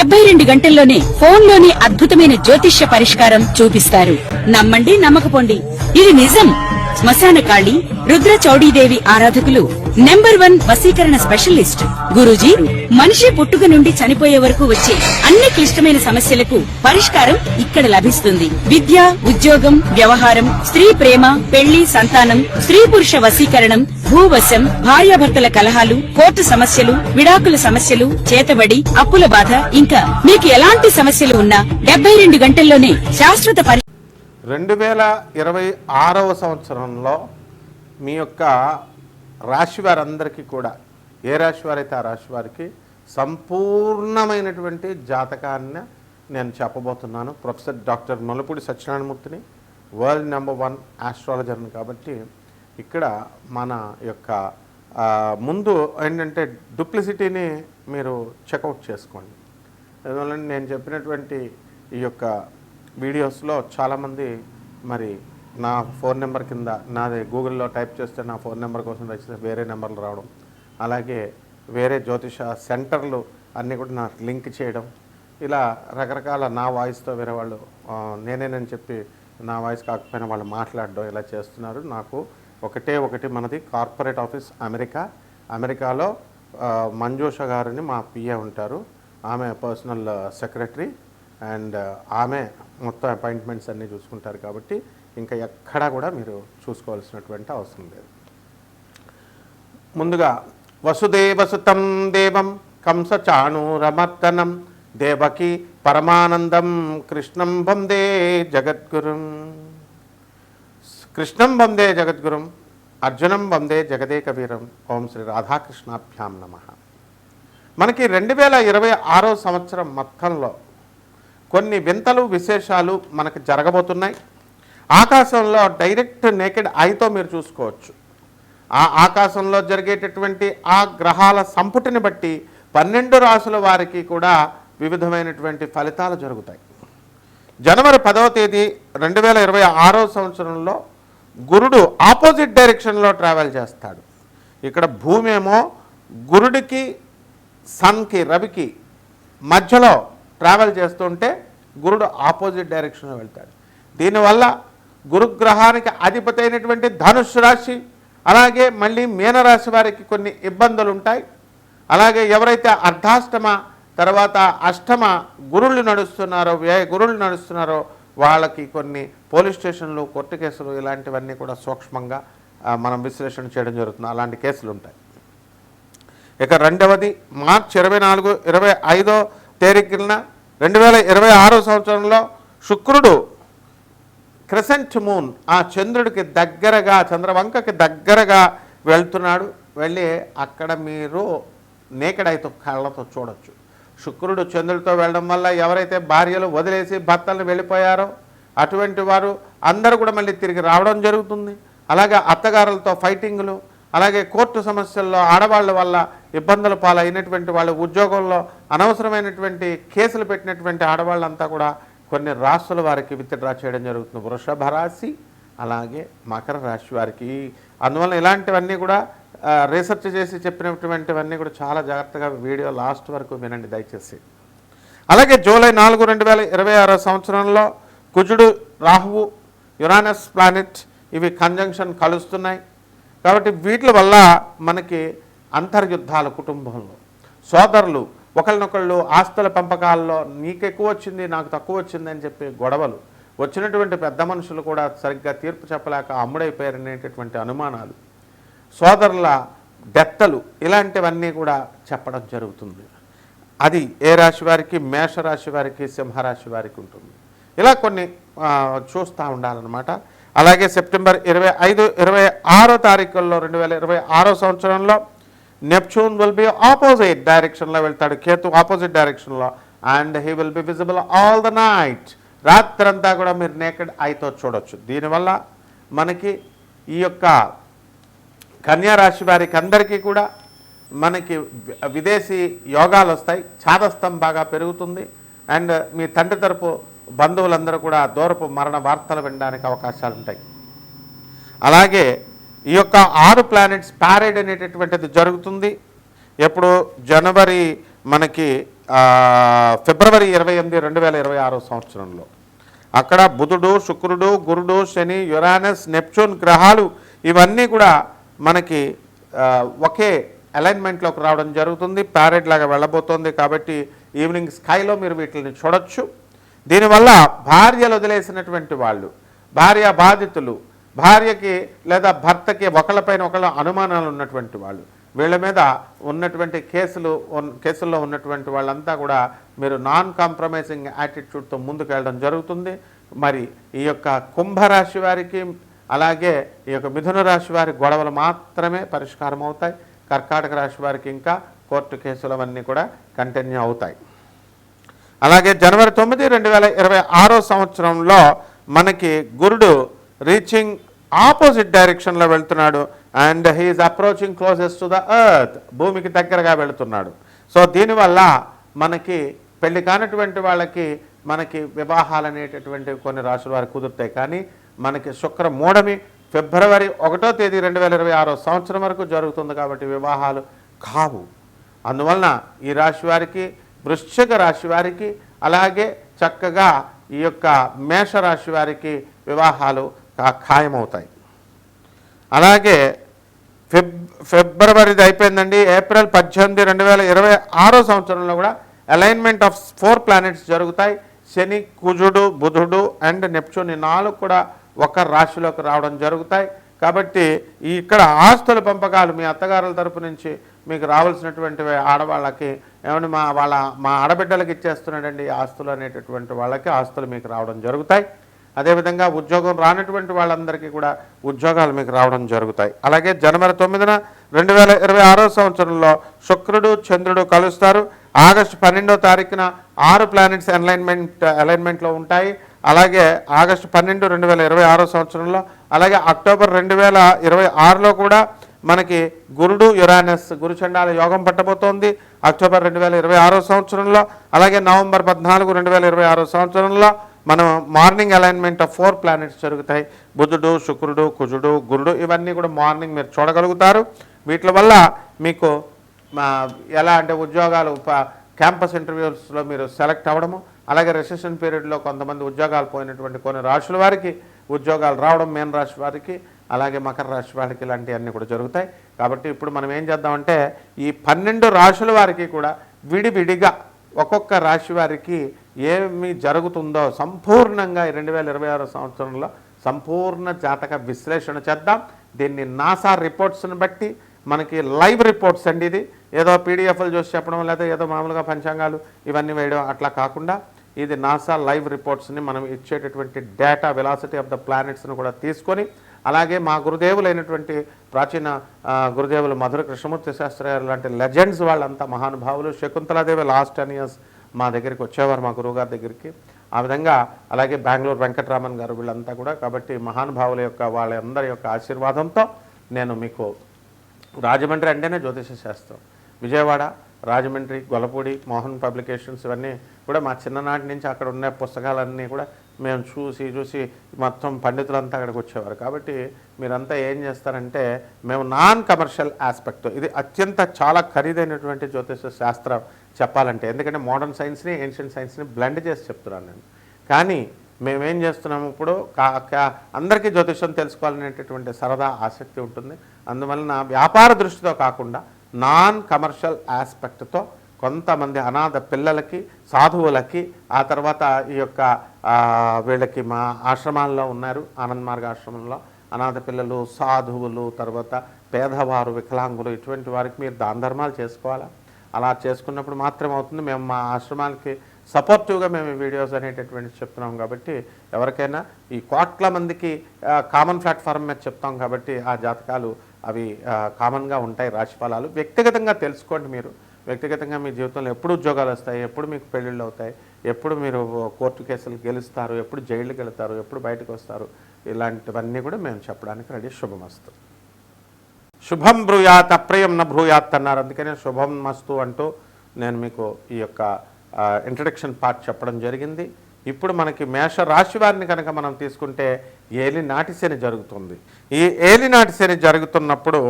72 గంటల్లోనే ఫోన్లోని అద్భుతమైన జ్యోతిష్య పరిష్కారం చూపిస్తారు. నమ్మండి, నమ్మకపోండి, ఇది నిజం. శ్మశాన కాళి రుద్ర చౌడీదేవి ఆరాధకులు నంబర్ 1 వశీకరణ స్పెషలిస్ట్. గురూజీ మనిషి పుట్టుక నుండి చనిపోయే వరకు వచ్చే అన్ని క్లిష్టమైన సమస్యలకు పరిష్కారం ఇక్కడ లభిస్తుంది. విద్య, ఉద్యోగం, వ్యవహారం, స్త్రీ ప్రేమ, పెళ్లి, సంతానం, స్త్రీ పురుష వశీకరణం, భూవశం, భార్యాభర్తల కలహాలు, కోర్టు సమస్యలు, విడాకుల సమస్యలు, చేతబడి, అప్పుల బాధ, ఇంకా మీకు ఎలాంటి సమస్యలు ఉన్నా 72 గంటల్లోనే శాశ్వత 2026వ సంవత్సరంలో మీ యొక్క రాశి వారందరికీ కూడా ఏ రాశి వారైతే ఆ రాశి వారికి సంపూర్ణమైనటువంటి జాతకాన్ని నేను చెప్పబోతున్నాను. ప్రొఫెసర్ డాక్టర్ నొల్లపూడి సత్యనారాయణమూర్తిని, వరల్డ్ నంబర్ 1 ఆస్ట్రాలజర్ని. కాబట్టి ఇక్కడ మన యొక్క ముందు ఏంటంటే డూప్లిసిటీని మీరు చెక్అవుట్ చేసుకోండి. అందువల్ల నేను చెప్పినటువంటి ఈ యొక్క వీడియోస్లో చాలామంది మరి నా ఫోన్ నెంబర్ కింద నాది గూగుల్లో టైప్ చేస్తే నా ఫోన్ నెంబర్ కోసం రచిస్తే వేరే నెంబర్లు రావడం, అలాగే వేరే జ్యోతిష సెంటర్లు అన్నీ కూడా నాకు లింక్ చేయడం, ఇలా రకరకాల నా వాయిస్తో వేరే వాళ్ళు నేనేనని చెప్పి నా వాయిస్ కాకపోయినా వాళ్ళు మాట్లాడడం ఇలా చేస్తున్నారు. నాకు ఒకటి మనది కార్పొరేట్ ఆఫీస్ అమెరికాలో మంజూష గారిని మా పిఏ ఉంటారు, ఆమె పర్సనల్ సెక్రటరీ అండ్ ఆమె మొత్తం అపాయింట్మెంట్స్ అన్నీ చూసుకుంటారు. కాబట్టి ఇంకా ఎక్కడా కూడా మీరు చూసుకోవాల్సినటువంటి అవసరం లేదు. ముందుగా వసుదేవసుతం దేవం కంసచాణూరమర్దనం దేవకి పరమానందం కృష్ణం వందే జగద్గురుం. కృష్ణం వందే జగద్గురుం, అర్జునం వందే జగదేకవీరం. ఓం శ్రీ రాధాకృష్ణాభ్యాం నమః. మనకి 2026వ సంవత్సరం మొత్తంలో కొన్ని వింతలు విశేషాలు మనకు జరగబోతున్నాయి. ఆకాశంలో డైరెక్ట్ నేకెడ్ ఐతో మీరు చూసుకోవచ్చు. ఆ ఆకాశంలో జరిగేటటువంటి ఆ గ్రహాల సంపుటిని బట్టి 12 రాసుల వారికి కూడా వివిధమైనటువంటి ఫలితాలు జరుగుతాయి. జనవరి 10వ తేదీ 2026వ సంవత్సరంలో గురుడు ఆపోజిట్ డైరెక్షన్లో ట్రావెల్ చేస్తాడు. ఇక్కడ భూమి ఏమో గురుడికి సన్కి రవికి మధ్యలో ట్రావెల్ చేస్తుంటే గురుడు ఆపోజిట్ డైరెక్షన్లో వెళ్తాడు. దీనివల్ల గురుగ్రహానికి అధిపతి అయినటువంటి ధనుస్సు రాశి, అలాగే మళ్ళీ మీనరాశి వారికి కొన్ని ఇబ్బందులు ఉంటాయి. అలాగే ఎవరైతే అర్ధాష్టమ తర్వాత అష్టమ గురుళ్ళు నడుస్తున్నారో, వ్యయ గురుళ్ళు నడుస్తున్నారో వాళ్ళకి కొన్ని పోలీస్ స్టేషన్లు, కోర్టు కేసులు ఇలాంటివన్నీ కూడా సూక్ష్మంగా మనం విశ్లేషణ చేయడం జరుగుతుంది. అలాంటి కేసులు ఉంటాయి. ఇక రెండవది మార్చి 24, 25వ తేదీన 2026వ సంవత్సరంలో శుక్రుడు క్రెసెంట్ మూన్ ఆ చంద్రుడికి దగ్గరగా, చంద్రవంకకి దగ్గరగా వెళ్తున్నాడు. వెళ్ళి అక్కడ మీరు నేకడైతో కళ్ళతో చూడొచ్చు. శుక్రుడు చంద్రుడితో వెళ్ళడం వల్ల ఎవరైతే భార్యలు వదిలేసి భర్తలను వెళ్ళిపోయారో అటువంటి వారు అందరూ కూడా మళ్ళీ తిరిగి రావడం జరుగుతుంది. అలాగే అత్తగారులతో ఫైటింగులు, అలాగే కోర్టు సమస్యల్లో ఆడవాళ్ళ వల్ల ఇబ్బందుల పాలైనటువంటి వాళ్ళు, ఉద్యోగంలో అనవసరమైనటువంటి కేసులు పెట్టినటువంటి ఆడవాళ్ళంతా కూడా కొన్ని రాశుల వారికి విత్డ్రా చేయడం జరుగుతుంది. వృషభ రాశి అలాగే మకర రాశి వారికి. అందువల్ల ఇలాంటివన్నీ కూడా రీసెర్చ్ చేసి చెప్పినటువంటివన్నీ కూడా చాలా జాగ్రత్తగా వీడియో లాస్ట్ వరకు వినండి దయచేసి. అలాగే జూలై 4, 2026 సంవత్సరంలో కుజుడు, రాహువు, యురానస్ ప్లానెట్ ఇవి కంజంక్షన్ కలుస్తున్నాయి. కాబట్టి వీటి వల్ల మనకి అంతర్యుద్ధాలు, కుటుంబంలో సోదరులు ఒకరినొకళ్ళు ఆస్తుల పెంపకాల్లో నీకు ఎక్కువ వచ్చింది నాకు తక్కువ వచ్చింది అని చెప్పి గొడవలు, వచ్చినటువంటి పెద్ద మనుషులు కూడా సరిగ్గా తీర్పు చెప్పలేక అమ్ముడైపోయారనేటటువంటి అనుమానాలు, సోదరుల డెత్తలు, ఇలాంటివన్నీ కూడా చెప్పడం జరుగుతుంది. అది ఏ రాశి వారికి? మేషరాశి వారికి, సింహరాశి వారికి ఉంటుంది. ఇలా కొన్ని చూస్తూ ఉండాలన్నమాట. అలాగే సెప్టెంబర్ 25, 26వ తారీఖుల్లో 2026వ సంవత్సరంలో నెప్ట్యూన్ విల్ బి ఆపోజిట్ డైరెక్షన్లో వెళ్తాడు. కేతు ఆపోజిట్ డైరెక్షన్లో. And he will be visible all the night. రాత్రంతా కూడా మీరు నేకెడ్ ఐతో చూడొచ్చు. దీనివల్ల మనకి ఈ యొక్క కన్యారాశి వారికి అందరికీ కూడా మనకి విదేశీ యోగాలు వస్తాయి. ఛాదస్థం బాగా పెరుగుతుంది. అండ్ మీ తండ్రి తరపు బంధువులందరూ కూడా దూరపు మరణ వార్తలు వినడానికి అవకాశాలు ఉంటాయి. అలాగే ఈ యొక్క 6 ప్లానెట్స్ ప్యారేడ్ అనేటటువంటిది జరుగుతుంది. ఎప్పుడు? జనవరి మనకి ఫిబ్రవరి 28, 2026 సంవత్సరంలో. అక్కడ బుధుడు, శుక్రుడు, గురుడు, శని, యురానస్, నెప్చూన్ గ్రహాలు ఇవన్నీ కూడా మనకి ఒకే అలైన్మెంట్లోకి రావడం జరుగుతుంది. ప్యారెట్ లాగా వెళ్ళబోతోంది. కాబట్టి ఈవినింగ్ స్కైలో మీరు వీటిని చూడొచ్చు. దీనివల్ల భార్యలు వదిలేసినటువంటి వాళ్ళు, భార్య బాధితులు, భార్యకి లేదా భర్తకి ఒకళ్ళపైన ఒకళ్ళ అనుమానాలు ఉన్నటువంటి వాళ్ళు, వీళ్ళ మీద ఉన్నటువంటి కేసుల్లో ఉన్నటువంటి వాళ్ళంతా కూడా మీరు నాన్ కాంప్రమైజింగ్ యాటిట్యూడ్తో ముందుకు వెళ్ళడం జరుగుతుంది. మరి ఈ యొక్క కుంభరాశి వారికి, అలాగే ఈ యొక్క మిథున రాశి వారి గొడవలు మాత్రమే పరిష్కారం అవుతాయి. కర్కాటక రాశి వారికి ఇంకా కోర్టు కేసులు అవన్నీ కూడా కంటిన్యూ అవుతాయి. అలాగే జనవరి 9, 2026 సంవత్సరంలో మనకి గురుడు రీచింగ్ ఆపోజిట్ డైరెక్షన్లో వెళ్తున్నాడు. And he is approaching closest to the earth, భూమికి దగ్గరగా వెళుతున్నాడు. సో దీనివల్ల మనకి పెళ్లి కానటువంటి వాళ్ళకి మనకి వివాహాలు అనేటటువంటి కొన్ని రాశుల వారికి కుదురుతాయి. కానీ మనకి శుక్ర మూఢమి ఫిబ్రవరి 1వ తేదీ 2026 సంవత్సరం వరకు జరుగుతుంది. కాబట్టి వివాహాలు కావు. అందువలన ఈ రాశి వారికి, వృశ్చిక రాశి వారికి, అలాగే చక్కగా ఈ యొక్క మేషరాశి వారికి వివాహాలు ఖాయమవుతాయి. అలాగే ఫిబ్రవరిది అయిపోయిందండి. ఏప్రిల్ 18, 2026 సంవత్సరంలో కూడా అలైన్మెంట్ ఆఫ్ 4 ప్లానెట్స్ జరుగుతాయి. శని, కుజుడు, బుధుడు అండ్ నెప్చూన్, 4 కూడా ఒక రాశిలోకి రావడం జరుగుతాయి. కాబట్టి ఇక్కడ ఆస్తుల పంపకాలు మీ అత్తగారుల తరపు నుంచి మీకు రావాల్సినటువంటి ఆడవాళ్ళకి ఏమని మా ఆడబిడ్డలకి ఇచ్చేస్తున్నాడండి ఆస్తులు అనేటటువంటి వాళ్ళకి ఆస్తులు మీకు రావడం జరుగుతాయి. అదేవిధంగా ఉద్యోగం రానటువంటి వాళ్ళందరికీ కూడా ఉద్యోగాలు మీకు రావడం జరుగుతాయి. అలాగే జనవరి 9, 2026 సంవత్సరంలో శుక్రుడు, చంద్రుడు కలుస్తారు. ఆగస్టు 12వ తారీఖున 6 ప్లానెట్స్ అలైన్మెంట్లో ఉంటాయి. అలాగే ఆగస్టు 12, 2026 సంవత్సరంలో, అలాగే అక్టోబర్ 2026లో కూడా మనకి గురుడు, యురానస్ గురుచండాల యోగం పట్టబోతోంది అక్టోబర్ 2026 సంవత్సరంలో. అలాగే నవంబర్ 14, 2026 సంవత్సరంలో మనం మార్నింగ్ అలైన్మెంట్ ఆఫ్ 4 ప్లానెట్స్ జరుగుతాయి. బుధుడు, శుక్రుడు, కుజుడు, గురుడు, ఇవన్నీ కూడా మార్నింగ్ మీరు చూడగలుగుతారు. వీటి వల్ల మీకు ఎలా అంటే ఉద్యోగాలు, క్యాంపస్ ఇంటర్వ్యూస్లో మీరు సెలెక్ట్ అవ్వడము, అలాగే రిసెషన్ పీరియడ్లో కొంతమంది ఉద్యోగాలు పోయినటువంటి కొన్ని రాశుల వారికి ఉద్యోగాలు రావడం, మీన రాశి వారికి, అలాగే మకర రాశి వారికి ఇలాంటివన్నీ కూడా జరుగుతాయి. కాబట్టి ఇప్పుడు మనం ఏం చేద్దామంటే ఈ 12 రాశుల వారికి కూడా విడివిడిగా ఒక్కొక్క రాశి వారికి ఏమి జరుగుతుందో సంపూర్ణంగా 2026 సంవత్సరంలో సంపూర్ణ జాతక విశ్లేషణ చేద్దాం. దీన్ని నాసా రిపోర్ట్స్ని బట్టి మనకి లైవ్ రిపోర్ట్స్ అండి. ఇది ఏదో పీడిఎఫ్లు చూసి చెప్పడం, లేదా ఏదో మామూలుగా పంచాంగాలు ఇవన్నీ వేయడం అట్లా కాకుండా ఇది నాసా లైవ్ రిపోర్ట్స్ని మనం ఇచ్చేటటువంటి డేటా వెలాసిటీ ఆఫ్ ద ప్లానెట్స్ని కూడా తీసుకొని, అలాగే మా గురుదేవులైనటువంటి ప్రాచీన గురుదేవులు మధుర కృష్ణమూర్తి శాస్త్రి గారు లాంటి లెజెండ్స్ వాళ్ళంతా మహానుభావులు. శకుంతలాదేవి లాస్ట్ 10 years మా దగ్గరికి వచ్చేవారు, మా గురువుగారి దగ్గరికి. ఆ విధంగా అలాగే బెంగళూరు వెంకటరామన్ గారు, వీళ్ళంతా కూడా. కాబట్టి మహానుభావుల యొక్క వాళ్ళందరి యొక్క ఆశీర్వాదంతో నేను మీకు రాజమండ్రి అంటేనే జ్యోతిష శాస్త్రం, విజయవాడ, రాజమండ్రి, గొల్లపూడి, మోహన్ పబ్లికేషన్స్ ఇవన్నీ కూడా మా చిన్ననాటి నుంచి అక్కడ ఉన్న పుస్తకాలన్నీ కూడా మేము చూసి మొత్తం పండితులంతా అక్కడికి వచ్చేవారు. కాబట్టి మీరంతా ఏం చేస్తారంటే మేము నాన్ కమర్షియల్ ఆస్పెక్ట్, ఇది అత్యంత చాలా ఖరీదైనటువంటి జ్యోతిష శాస్త్రం చెప్పాలంటే, ఎందుకంటే మోడర్న్ సైన్స్ని ఏన్షియంట్ సైన్స్ని బ్లెండ్ చేసి చెప్తున్నాను నేను. కానీ మేమేం చేస్తున్నాము ఇప్పుడు అందరికీ జ్యోతిషం తెలుసుకోవాలనేటటువంటి సరదా ఆసక్తి ఉంటుంది. అందువలన వ్యాపార దృష్టితో కాకుండా నాన్ కమర్షియల్ ఆస్పెక్ట్తో కొంతమంది అనాథ పిల్లలకి, సాధువులకి, ఆ తర్వాత ఈ యొక్క వీళ్ళకి మా ఆశ్రమాల్లో ఉన్నారు, ఆనంద్ మార్గ ఆశ్రమంలో అనాథ పిల్లలు, సాధువులు, తర్వాత పేదవారు, వికలాంగులు, ఇటువంటి వారికి మీరు దాన ధర్మాలు చేసుకోవాలా. అలా చేసుకున్నప్పుడు మాత్రమే అవుతుంది. మేము మా ఆశ్రమాలకి సపోర్టివ్గా మేము ఈ వీడియోస్ అనేటటువంటి చెప్తున్నాం. కాబట్టి ఎవరికైనా ఈ కోట్ల మందికి కామన్ ప్లాట్ఫామ్ మీద చెప్తాం. కాబట్టి ఆ జాతకాలు అవి కామన్గా ఉంటాయి. రాశిఫలాలు వ్యక్తిగతంగా తెలుసుకోండి. మీరు వ్యక్తిగతంగా మీ జీవితంలో ఎప్పుడు ఉద్యోగాలు వస్తాయి, ఎప్పుడు మీకు పెళ్ళిళ్ళు అవుతాయి, ఎప్పుడు మీరు కోర్టు కేసులు గెలుస్తారు, ఎప్పుడు జైలుకి వెళ్తారు, ఎప్పుడు బయటకు వస్తారు, ఇలాంటివన్నీ కూడా మేము చెప్పడానికి రెడీ. శుభమస్తు. శుభం బ్రూయాత్ అప్రయం న బ్రూయాత్ అన్నారు. అందుకనే శుభం మస్తు అంటూ నేను మీకు ఈ యొక్క ఇంట్రడక్షన్ పార్ట్ చెప్పడం జరిగింది. ఇప్పుడు మనకి మేష రాశి వారిని కనుక మనం తీసుకుంటే ఏలినాటి శని జరుగుతుంది. ఈ ఏలినాటి శని జరుగుతున్నప్పుడు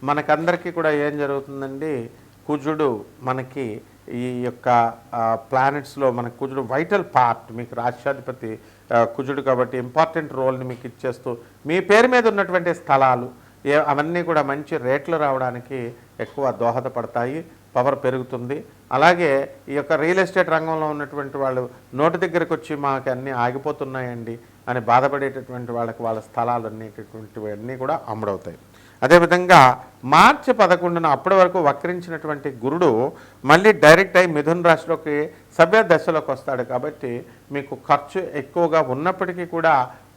మనకందరికీ కూడా ఏం జరుగుతుందండి, కుజుడు మనకి ఈ యొక్క ప్లానెట్స్లో మన కుజుడు వైటల్ పార్ట్, మీకు రాష్ట్రాధిపతి కుజుడు కాబట్టి ఇంపార్టెంట్ రోల్ని మీకు ఇచ్చేస్తూ మీ పేరు మీద ఉన్నటువంటి స్థలాలు అవన్నీ కూడా మంచి రేట్లు రావడానికి ఎక్కువ దోహదపడతాయి, పవర్ పెరుగుతుంది. అలాగే ఈ యొక్క రియల్ ఎస్టేట్ రంగంలో ఉన్నటువంటి వాళ్ళు నోటి దగ్గరకు వచ్చి మాకు అన్నీ ఆగిపోతున్నాయండి అని బాధపడేటటువంటి వాళ్ళకి వాళ్ళ స్థలాలు అన్నీ కూడా అమ్ముడవుతాయి. అదేవిధంగా మార్చి 11న అప్పటి వరకు వక్రించినటువంటి గురుడు మళ్ళీ డైరెక్ట్ అయి మిథున రాశిలోకి సవ్య దశలోకి వస్తాడు. కాబట్టి మీకు ఖర్చు ఎక్కువగా ఉన్నప్పటికీ కూడా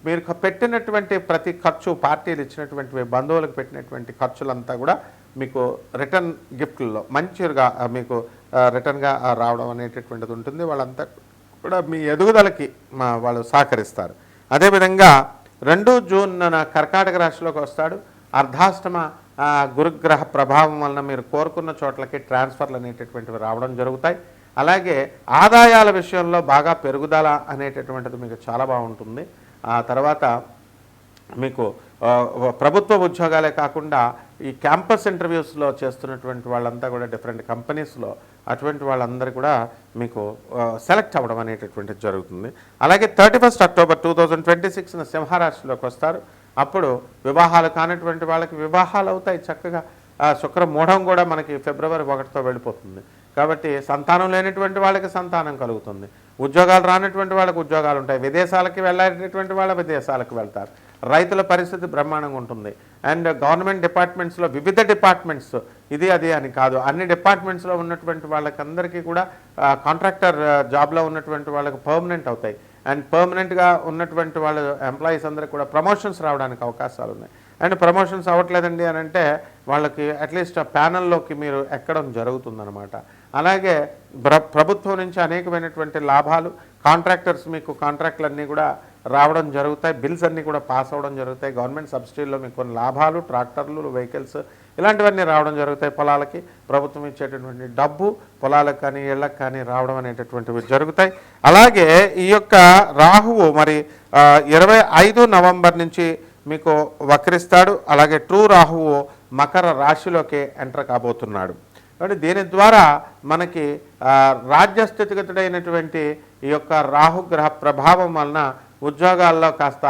మీరు పెట్టినటువంటి ప్రతి ఖర్చు, పార్టీలు ఇచ్చినటువంటి బంధువులకు పెట్టినటువంటి ఖర్చులంతా కూడా మీకు రిటర్న్ గిఫ్ట్లలో మంచిగా మీకు రిటర్న్గా రావడం అనేటటువంటిది ఉంటుంది. వాళ్ళంతా కూడా మీ ఎదుగుదలకి వాళ్ళు సహకరిస్తారు. అదేవిధంగా 2 జూన్న కర్కాటక రాశిలోకి వస్తాడు. అర్ధాష్టమ గురుగ్రహ ప్రభావం వలన మీరు కోరుకున్న చోట్లకి ట్రాన్స్ఫర్లు అనేటటువంటివి రావడం జరుగుతాయి. అలాగే ఆదాయాల విషయంలో బాగా పెరుగుదల అనేటటువంటిది మీకు చాలా బాగుంటుంది. ఆ తర్వాత మీకు ప్రభుత్వ ఉద్యోగాలే కాకుండా ఈ క్యాంపస్ ఇంటర్వ్యూస్లో చేస్తున్నటువంటి వాళ్ళంతా కూడా డిఫరెంట్ కంపెనీస్లో అటువంటి వాళ్ళందరూ కూడా మీకు సెలెక్ట్ అవ్వడం అనేటటువంటిది జరుగుతుంది. అలాగే 31 అక్టోబర్ 2026న సింహరాశిలోకి వస్తారు. అప్పుడు వివాహాలు కానటువంటి వాళ్ళకి వివాహాలు అవుతాయి చక్కగా. శుక్ర మూఢం కూడా మనకి ఫిబ్రవరి 1తో వెళ్ళిపోతుంది. కాబట్టి సంతానం లేనటువంటి వాళ్ళకి సంతానం కలుగుతుంది. ఉద్యోగాలు రానటువంటి వాళ్ళకి ఉద్యోగాలు ఉంటాయి. విదేశాలకి వెళ్ళేటటువంటి వాళ్ళ విదేశాలకు వెళ్తారు. రైతుల పరిస్థితి బ్రహ్మాండంగా ఉంటుంది. అండ్ గవర్నమెంట్ డిపార్ట్మెంట్స్లో వివిధ డిపార్ట్మెంట్స్ ఇది అది అని కాదు, అన్ని డిపార్ట్మెంట్స్లో ఉన్నటువంటి వాళ్ళకి అందరికీ కూడా కాంట్రాక్టర్ జాబ్లో ఉన్నటువంటి వాళ్ళకి పర్మనెంట్ అవుతాయి. అండ్ పర్మనెంట్గా ఉన్నటువంటి వాళ్ళ ఎంప్లాయీస్ అందరికీ కూడా ప్రమోషన్స్ రావడానికి అవకాశాలు ఉన్నాయి. అండ్ ప్రమోషన్స్ అవ్వట్లేదండి అని అంటే వాళ్ళకి అట్లీస్ట్ ఆ ప్యానల్లోకి మీరు ఎక్కడం జరుగుతుందన్నమాట. అలాగే ప్రభుత్వం నుంచి అనేకమైనటువంటి లాభాలు, కాంట్రాక్టర్స్ మీకు కాంట్రాక్టులన్నీ కూడా రావడం జరుగుతాయి. బిల్స్ అన్నీ కూడా పాస్ అవ్వడం జరుగుతాయి. గవర్నమెంట్ సబ్సిడీల్లో మీకు కొన్ని లాభాలు, ట్రాక్టర్లు, వెహికల్స్ ఇలాంటివన్నీ రావడం జరుగుతాయి. పొలాలకి ప్రభుత్వం ఇచ్చేటటువంటి డబ్బు పొలాలకు కానీ ఇళ్లకు కానీ రావడం అనేటటువంటివి జరుగుతాయి. అలాగే ఈ యొక్క రాహువు మరి 25 నవంబర్ నుంచి మీకు వక్రిస్తాడు. అలాగే ట్రూ రాహువు మకర రాశిలోకి ఎంటర్ కాబోతున్నాడు. కాబట్టి దీని ద్వారా మనకి రాజ్యస్థితిగతుడైనటువంటి ఈ యొక్క రాహుగ్రహ ప్రభావం వలన ఉద్యోగాల్లో కాస్త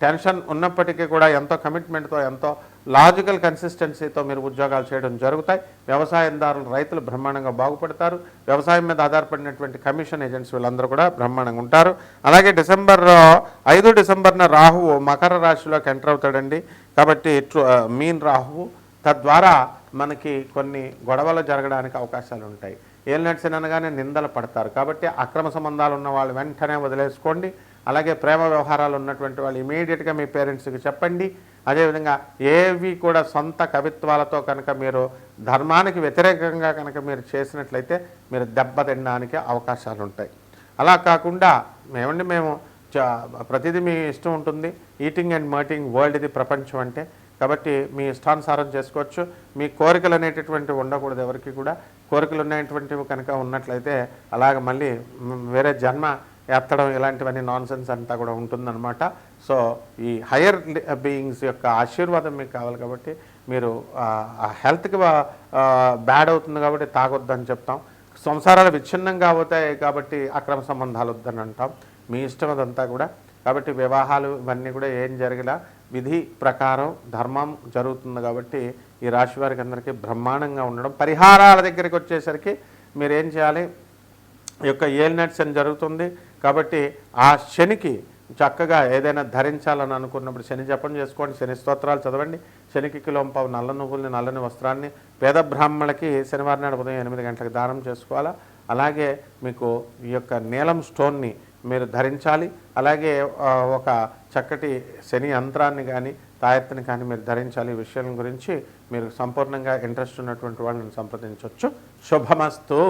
టెన్షన్ ఉన్నప్పటికీ కూడా ఎంతో కమిట్మెంట్తో, ఎంతో లాజికల్ కన్సిస్టెన్సీతో మీరు ఉద్యోగాలు చేయడం జరుగుతాయి. వ్యవసాయదారులు, రైతులు బ్రహ్మాండంగా బాగుపడతారు. వ్యవసాయం మీద ఆధారపడినటువంటి కమిషన్ ఏజెంట్స్ వీళ్ళందరూ కూడా బ్రహ్మాండంగా ఉంటారు. అలాగే 5 డిసెంబర్న రాహువు మకర రాశిలోకి ఎంటర్ అవుతాడండి. కాబట్టి మీన్ రాహువు, తద్వారా మనకి కొన్ని గొడవలు జరగడానికి అవకాశాలు ఉంటాయి. ఏలినట్స్ అనగానే నిందలు పడతారు. కాబట్టి అక్రమ సంబంధాలు ఉన్న వాళ్ళు వెంటనే వదిలేసుకోండి. అలాగే ప్రేమ వ్యవహారాలు ఉన్నటువంటి వాళ్ళు ఇమీడియట్గా మీ పేరెంట్స్కి చెప్పండి. అదేవిధంగా ఏవి కూడా సొంత కవిత్వాలతో కనుక మీరు ధర్మానికి వ్యతిరేకంగా కనుక మీరు చేసినట్లయితే మీరు దెబ్బతినడానికి అవకాశాలు ఉంటాయి. అలా కాకుండా మేము ప్రతిదీ మీ ఇష్టం ఉంటుంది. ఈటింగ్ అండ్ మర్టింగ్ వరల్డ్ ఇది ప్రపంచం అంటే. కాబట్టి మీ ఇష్టానుసారం చేసుకోవచ్చు. మీ కోరికలు అనేటటువంటివి ఉండకూడదు. ఎవరికి కూడా కోరికలు ఉన్నటువంటివి కనుక ఉన్నట్లయితే అలాగ మళ్ళీ వేరే జన్మ ఎత్తడం ఇలాంటివన్నీ నాన్సెన్స్ అంతా కూడా ఉంటుందన్నమాట. సో ఈ హయ్యర్ బీయింగ్స్ యొక్క ఆశీర్వాదం మీకు కావాలి. కాబట్టి మీరు హెల్త్కి బ్యాడ్ అవుతుంది కాబట్టి తాగొద్దని చెప్తాం. సంసారాలు విచ్ఛిన్నంగా అవుతాయి కాబట్టి అక్రమ సంబంధాలు వద్దని అంటాం. మీ ఇష్టం అదంతా కూడా. కాబట్టి వివాహాలు ఇవన్నీ కూడా ఏం జరిగినా విధి ప్రకారం ధర్మం జరుగుతుంది. కాబట్టి ఈ రాశి వారికి అందరికీ బ్రహ్మాండంగా ఉండడం. పరిహారాల దగ్గరికి వచ్చేసరికి మీరు ఏం చేయాలి, ఈ యొక్క ఏలినట్స్ అని జరుగుతుంది కాబట్టి ఆ శనికి చక్కగా ఏదైనా ధరించాలని అనుకున్నప్పుడు శని జపం చేసుకోండి, శని స్తోత్రాలు చదవండి. శనికి కిలోంపావు నల్ల నువ్వుల్ని, నల్లని వస్త్రాన్ని పేద బ్రాహ్మణులకి శనివారం నాడు ఉదయం 8 గంటలకు దానం చేసుకోవాలా. అలాగే మీకు ఈ యొక్క నీలం స్టోన్ని మీరు ధరించాలి. అలాగే ఒక చక్కటి శని యంత్రాన్ని కానీ తాయెత్తుని కానీ మీరు ధరించాలి. ఈ విషయం గురించి మీరు సంపూర్ణంగా ఇంట్రెస్ట్ ఉన్నటువంటి వాళ్ళని సంప్రదించవచ్చు. శుభమస్తు.